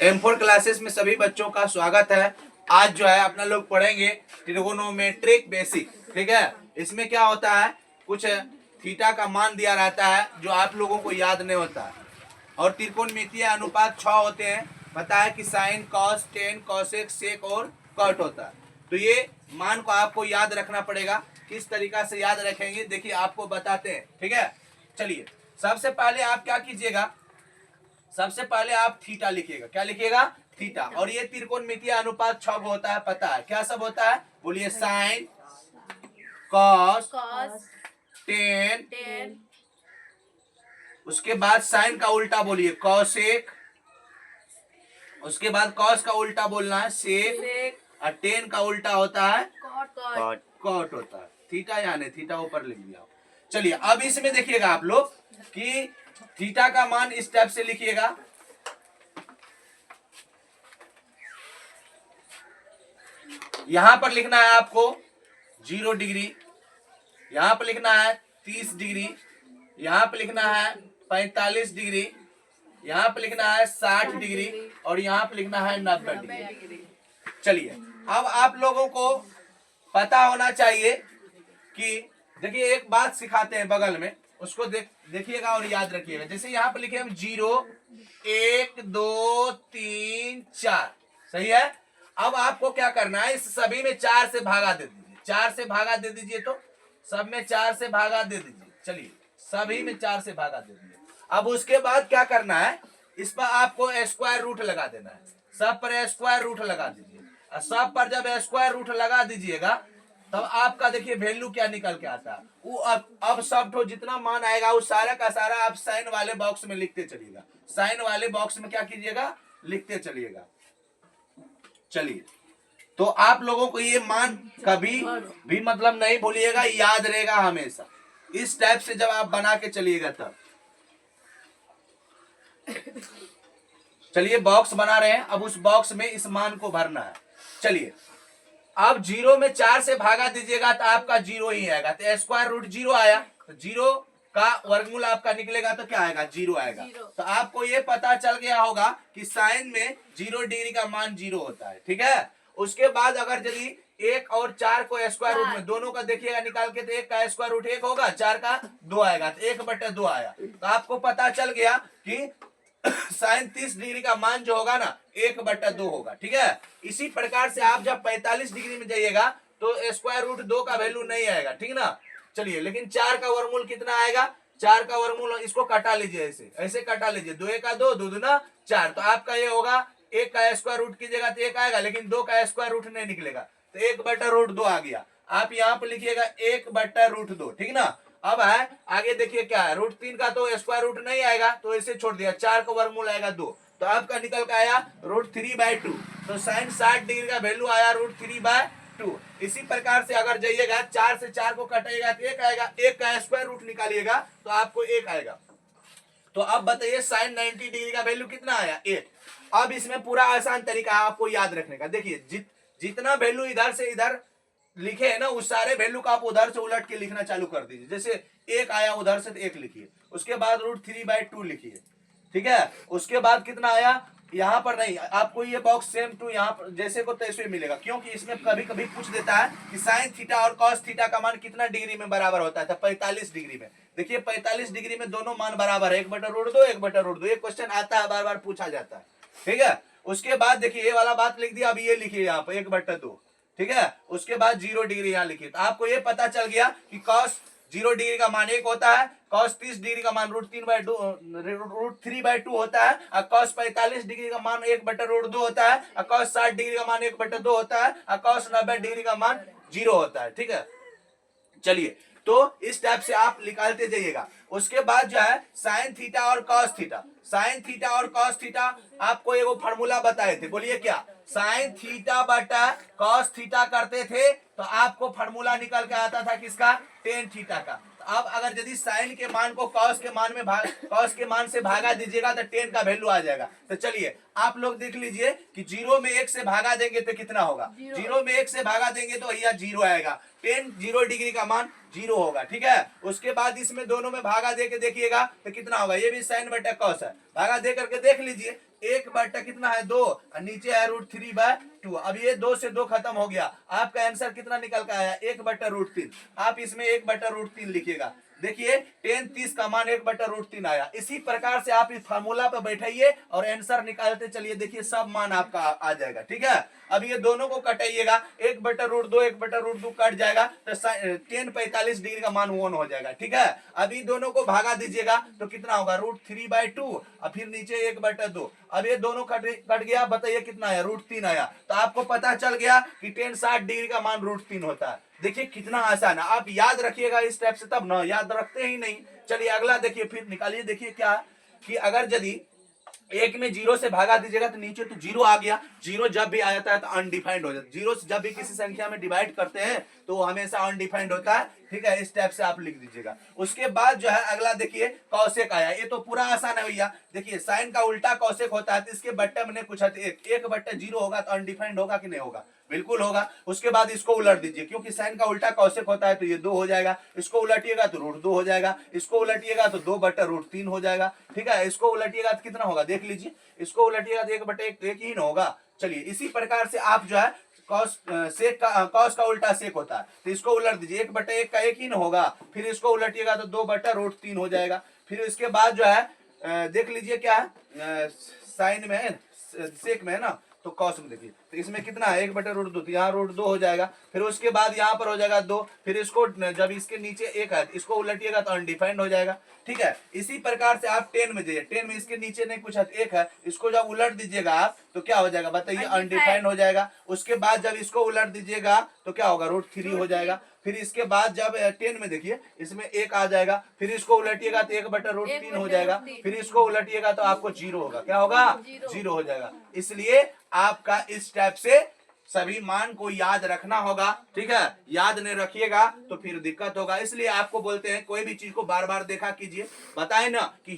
M4 classes में सभी बच्चों का स्वागत है। आज जो है अपना लोग पढ़ेंगे ट्रिगोनोमेट्रिक बेसिक। ठीक है, इसमें क्या होता है, कुछ थीटा का मान दिया रहता है जो आप लोगों को याद नहीं होता है, और त्रिकोणमितीय अनुपात 6 होते हैं। पता है कि साइन, कॉस, टेन, कॉसेक, सेक और कॉट होता है। तो ये मान को आपको याद रखना पड़ेगा। किस तरीका से याद रखेंगे देखिए आपको बताते हैं। ठीक है, चलिए सबसे पहले आप क्या कीजिएगा, सबसे पहले आप थीटा लिखिएगा। क्या लिखिएगा? थीटा। और ये त्रिकोणमितीय अनुपात 6 होता है। पता है क्या सब होता है? बोलिए। साइन, कॉस, टेन, उसके बाद साइन का उल्टा बोलिए कॉसेक, उसके बाद कॉस का उल्टा बोलना है सेक, और टेन का उल्टा होता है कॉट होता है। थीटा यानी थीटा ऊपर लिख दिया। चलिए अब इसमें देखिएगा आप लोग कि थीटा का मान इस टाइप से लिखिएगा। यहां पर लिखना है आपको 0 डिग्री, यहां पर लिखना है 30 डिग्री, यहां पर लिखना है 45 डिग्री, यहां पर लिखना है 60 डिग्री, और यहां पर लिखना है 90 डिग्री। चलिए अब आप लोगों को पता होना चाहिए कि देखिए एक बात सिखाते हैं बगल में, उसको देखिएगा और याद रखिएगा। जैसे यहाँ पर लिखे हम 0, 1, 2, 3, 4, सही है। अब आपको क्या करना है, इस सभी में 4 से भागा दे दीजिए। 4 से भागा दे दीजिए, तो सब में 4 से भागा दे दीजिए। चलिए सभी में 4 से भागा दे दीजिए। अब उसके बाद क्या करना है, इस पर आपको स्क्वायर रूट लगा देना है। सब पर स्क्वायर रूट लगा दीजिए। सब पर जब स्क्वायर रूट लगा दीजिएगा तब आपका देखिए वैल्यू क्या निकल के आता है। वो अब सब तो जितना मान आएगा वो सारा का सारा आप साइन वाले बॉक्स में लिखते चलिएगा। साइन वाले बॉक्स में क्या कीजिएगा, लिखते चलिएगा। चलिए तो आप लोगों को ये मान कभी भी मतलब नहीं भूलिएगा, याद रहेगा हमेशा। इस टाइप से जब आप बना के चलिएगा तब। चलिए बॉक्स बना रहे हैं, अब उस बॉक्स में इस मान को भरना है। चलिए अब 0 में 4 से भागा दीजिएगा तो आपका 0 ही आएगा। तो स्क्वायर रूट 0 आया, तो 0 का वर्गमूल आपका निकलेगा तो क्या आएगा, 0 आएगा। तो आपको ये पता चल गया होगा कि साइन में 0 डिग्री का मान 0 होता है। ठीक है, उसके बाद अगर यदि 1 और 4 को स्क्वायर रूट में दोनों का देखिएगा निकाल के, तो 1 का स्क्वायर रूट 1 होगा, 4 का 2 आएगा, तो 1/2 आया। तो आपको पता चल गया कि साइन 30 डिग्री का मान जो होगा ना 1/2 होगा। ठीक है, इसी प्रकार से आप जब 45 डिग्री में जाइएगा तो स्क्वायर रूट 2 का वैल्यू नहीं आएगा। ठीक ना, चलिए लेकिन 4 का वर्गमूल कितना आएगा, 4 का वर्गमूल इसको कटा लीजिए, ऐसे ऐसे कटा लीजिए। 2 का 2, 2 दूना 4, तो आपका ये होगा 1 का स्क्वायर रूट कीजिएगा तो 1 आएगा, लेकिन 2 का स्क्वायर रूट नहीं निकलेगा, तो 1/√2 आ गया। आप यहाँ पे लिखिएगा 1/√2। ठीक ना, अब है आगे देखिए क्या है, √3 का तो स्क्वायर रूट नहीं आएगा तो इसे छोड़ दिया। 4 का वर्गमूल आएगा 2, तो आपका निकल के आया √3/2। तो साइन 60 डिग्री का वैल्यू आया √3/2। इसी प्रकार से अगर जाइएगा 4 से 4 को कटेगा तो 1 आएगा, 1 का स्क्वायर रूट निकालिएगा तो आपको 1 आएगा। तो अब बताइए साइन 90 डिग्री का वैल्यू कितना आया, 1। अब इसमें पूरा आसान तरीका है आपको याद रखने का। देखिए जितना वैल्यू इधर से इधर लिखे है ना, उस सारे वैल्यू को आप उधर से उलट के लिखना चालू कर दीजिए। जैसे 1 आया उधर से तो 1 लिखिए, उसके बाद √3/2 लिखिए। ठीक है, उसके बाद कितना आया, यहाँ पर नहीं, आपको ये बॉक्स सेम टू यहाँ पर जैसे को तैसे मिलेगा, क्योंकि इसमें कभी कभी पूछ देता है कि साइन थीटा और कॉस थीटा का मान कितना डिग्री में बराबर होता है। तो 45 डिग्री में। देखिए 45 डिग्री में दोनों मान बराबर है, 1/√2, 1/√2। ये क्वेश्चन आता है, बार बार पूछा जाता है। ठीक है, उसके बाद देखिए ये वाला बात लिख दिया, अब ये लिखिए यहाँ पर 1/2। ठीक है, उसके बाद 0 डिग्री यहाँ लिखिए। तो आपको ये पता चल गया कि कॉस 0 डिग्री का मान 1 होता है, कॉस 30 डिग्री का मान √3/2 होता है, और कॉस 45 डिग्री का मान 1/√2 होता है, और कॉस 60 डिग्री का मान 1/2 होता है, और कॉस 90 डिग्री का मान 0 होता है। ठीक है, चलिए तो इस टाइप से आप निकालते जाइएगा। उसके बाद जो है साइन थीटा और कॉस थीटा, साइन थीटा और कॉस थीटा आपको एगो फार्मूला बताए थे। बोलिए क्या, साइन थीटा बटा कॉस थीटा करते थे तो आपको फार्मूला निकल के आता था किसका, टेन थीटा का। तो अब अगर यदि साइन के मान को कॉस के मान में कॉस के मान से भागा दीजिएगा तो टेन का वैल्यू आ जाएगा। तो चलिए आप लोग देख लीजिए कि 0 में 1 से भागा देंगे तो कितना होगा, 0 में 1 से भागा देंगे तो भैया 0 आएगा। टेन 0 डिग्री का मान 0 होगा। ठीक है, उसके बाद इसमें दोनों में भागा दे के देखिएगा तो कितना होगा, ये भी साइन बटा कॉस है, भागा दे करके देख लीजिए। 1 बटा कितना है 2, और नीचे है √3/2। अब ये 2 से 2 खत्म हो गया, आपका आंसर कितना निकल कर आया 1/√3। आप इसमें 1/√3 लिखिएगा। देखिए 10 30 का मान 1/√3 आया। इसी प्रकार से आप इस फार्मूला पे बैठाइए और आंसर निकालते चलिए, देखिए सब मान आपका आ जाएगा। ठीक है, अब ये दोनों को कटाइएगा, 1/√2 1/√2 कट जाएगा तो 10 45 डिग्री का मान 1 हो जाएगा। ठीक है, अभी दोनों को भागा दीजिएगा तो कितना होगा √3/2 और फिर नीचे 1/2। अब ये दोनों कट गया, बताइए कितना आया √3 आया। तो आपको पता चल गया कि 10 60 डिग्री का मान √3 होता है। देखिए कितना आसान है, आप याद रखिएगा इस टाइप से, तब ना याद रखते ही नहीं। चलिए अगला देखिए, फिर निकालिए। देखिए क्या कि अगर यदि एक में 0 से भागा दीजिएगा तो नीचे तो 0 आ गया। 0 जब भी आ जाता है तो अनडिफाइंड हो जाता है। 0 से जब भी किसी संख्या में डिवाइड करते हैं तो वो हमेशा अनडिफाइंड होता है। ठीक है, इस टाइप से आप लिख दीजिएगा। उसके बाद जो है अगला देखिए कौशिक आया। ये तो पूरा आसान है भैया। देखिए साइन का उल्टा कौशिक होता है, तो इसके बट्टे मैंने पूछा था 1/0 होगा तो अनडिफाइंड होगा कि नहीं होगा, बिल्कुल होगा। उसके बाद इसको उलट दीजिए, क्योंकि साइन का उल्टा कौशिक होता है तो ये 2 हो जाएगा। इसको उलटिएगा तो √2 हो जाएगा। इसको उलटिएगा तो 2/√3 हो जाएगा। ठीक है, इसको उलटिएगा तो कितना होगा देख लीजिए। इसको उलटिएगा तो 1/1 ही ना होगा। चलिए इसी प्रकार से आप जो है कॉस का उल्टा सेक होता है, तो इसको उलट दीजिए। 1/1 का 1 ही ना होगा। फिर इसको उलटिएगा तो 2/√3 हो जाएगा। फिर इसके बाद जो है देख लीजिए क्या है, साइन में है सेक में है ना, तो कॉस में देखिए तो इसमें कितना है 1/√2, तो यहाँ √2 हो जाएगा। फिर उसके बाद यहाँ पर हो जाएगा 2। फिर इसको जब इसके नीचे 1 है इसको उलटिएगा तो अनडिफाइंड हो जाएगा। ठीक है, इसी प्रकार से आप 10 में जाइए। 10 में इसके नीचे नहीं कुछ है 1 है, इसको जब उलट दीजिएगा आप तो क्या हो जाएगा बताइए, अनडिफाइंड हो जाएगा। उसके बाद जब इसको उलट दीजिएगा तो क्या होगा √3 हो जाएगा। फिर इसके बाद जब 10 में देखिए इसमें 1 आ जाएगा, फिर इसको उलटिएगा तो 1/√3 हो जाएगा। फिर इसको उलटिएगा तो आपको 0 होगा। क्या होगा 0 हो जाएगा। इसलिए आपका इस टाइप से सभी मान को याद रखना होगा। ठीक है, याद नहीं रखिएगा तो फिर दिक्कत होगा। इसलिए आपको बोलते हैं कोई भी चीज को बार बार देखा कीजिए। बताए ना कि